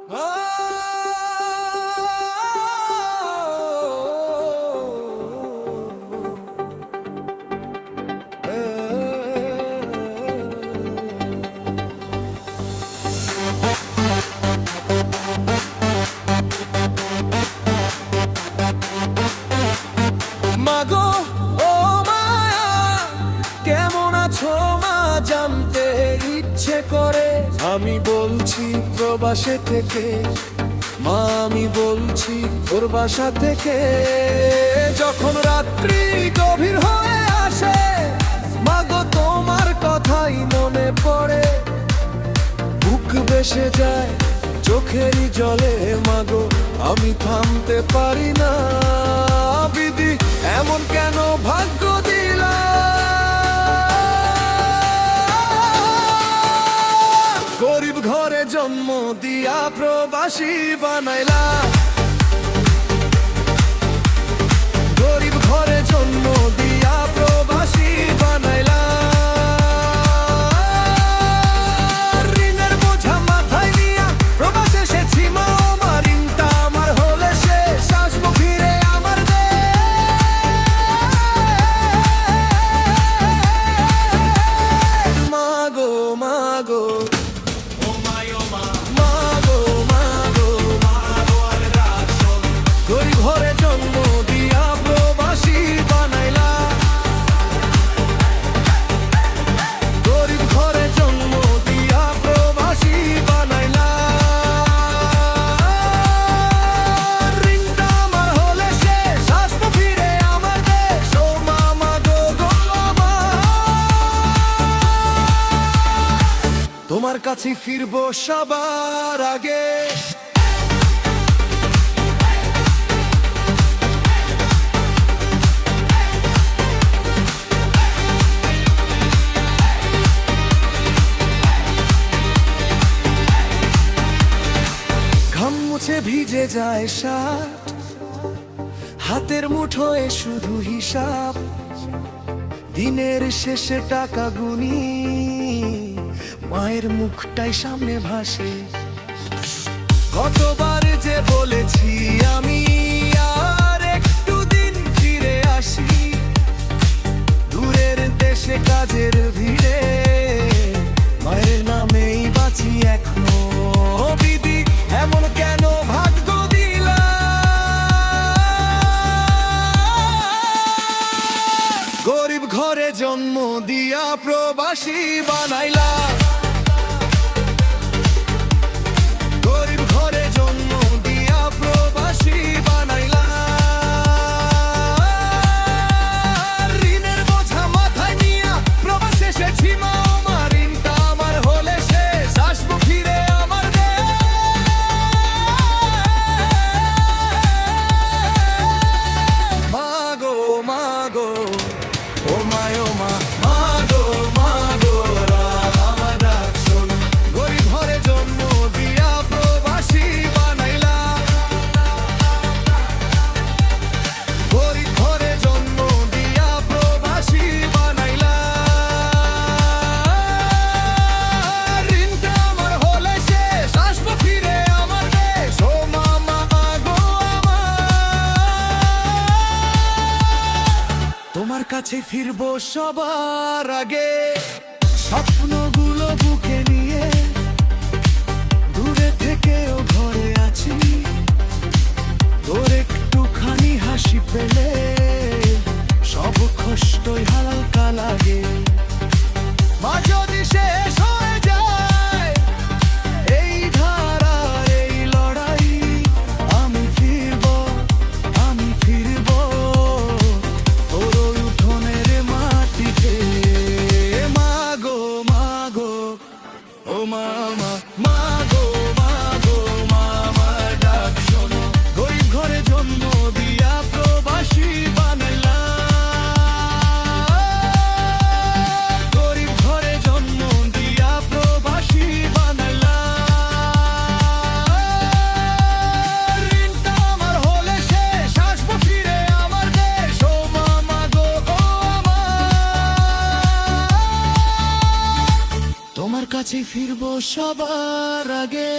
মাগো ও মায়া, কেমন আছো মা জানতে ইচ্ছে করে। আমি বলছি প্রবাসে থেকে, মা আমি বলছি ওর বাসা থেকে। যখন রাত্রি গভীর হয়ে আসে, মাগো তোমার কথাই মনে পড়ে। বুক ভেসে যায় চোখেরই জলে, মাগো আমি থামতে পারি না। বিধি এমন কেন ভাগ্য দিলা, গরিব ঘরে জন্ম দিয়া প্রবাসী বানাইলা। গরিব ঘরে জন্ম দিয়া প্রবাসী বানাইলা। ঋণের বোঝা মাথায় নিয়া প্রবাস এসেছি মা, আমার ঋণটা আমার হলে শেষ, আসবো ফিরে আমার দেশ। মাগো মাগো গরিব ঘরে জন্ম দিয়া প্রবাসী বানাইলা। গরিব ঘরে জন্ম দিয়া প্রবাসী বানাইলা। ঋণটা আমার হলে শেষ, আসবো ফিরে আমার দেশ। ও মামা গো গো মা, তোমার কাছে ফিরবো সবার আগে। মুছে ভিজে যায় শার্ট, হাতের মুঠোয় শুধু হিসাব। দিনের শেষে টাকা গুনি, মায়ের মুখটাই সামনে ভাসে। কতবার যে বলেছি আমি আর একটু দিন ফিরে আসি, দূরের দেশে কাজের ভিড়ে মায়ের নামেই বাঁচি এখনো। বিধি এমন কেন ভাগ্য দিলা, গরিব ঘরে জন্ম দিয়া প্রবাসী বানাইলা। গরিব ঘরে জন্ম দিয়া প্রবাসী বানাইলা। ঋণের বোঝা মাথায় নিয়া প্রবাস এসেছি মা, আমার ঋণটা আমার হলে শেষ, আসবো ফিরে আমার দেশ। মাগো মাগো ও মায় ও মা, মাগো মাগো আমার ডাক শোনো। গরিব ঘরে জন্ম দিয়া প্রবাসী বানাইলা। গরিব ঘরে জন্ম দিয়া প্রবাসী বানাইলা। ঋণটা আমার হলে শেষ, আসবো ফিরে আমার দেশ। ও মামা গো আমার, তোমার কাছে ফিরবো সবার আগে। স্বপ্নগুলো বুকে নিয়ে দূরে থেকেও ঘরে আছি, তোর একটুখানি হাসি পেলে সব কষ্টই হালকা লাগে। মা যদি শেষ হয়ে যায় এই ধারার এই লড়াই, আমি ফিরবো তোর উঠোনের মাটিতে। মাগো মাগো ও মামা, মাগো মাগো মামার ডাক শোনো। গরিব ঘরে জন্ম দিয়া প্রবাসী বানাইলা। গরিব ঘরে জন্ম দিয়া প্রবাসী বানাইলা। ঋণটা আমার হলে শেষ, আসবো ফিরে আমার দেশ। ও মামা গো ও আমার, তোমার কাছে ফিরবো সবার আগে।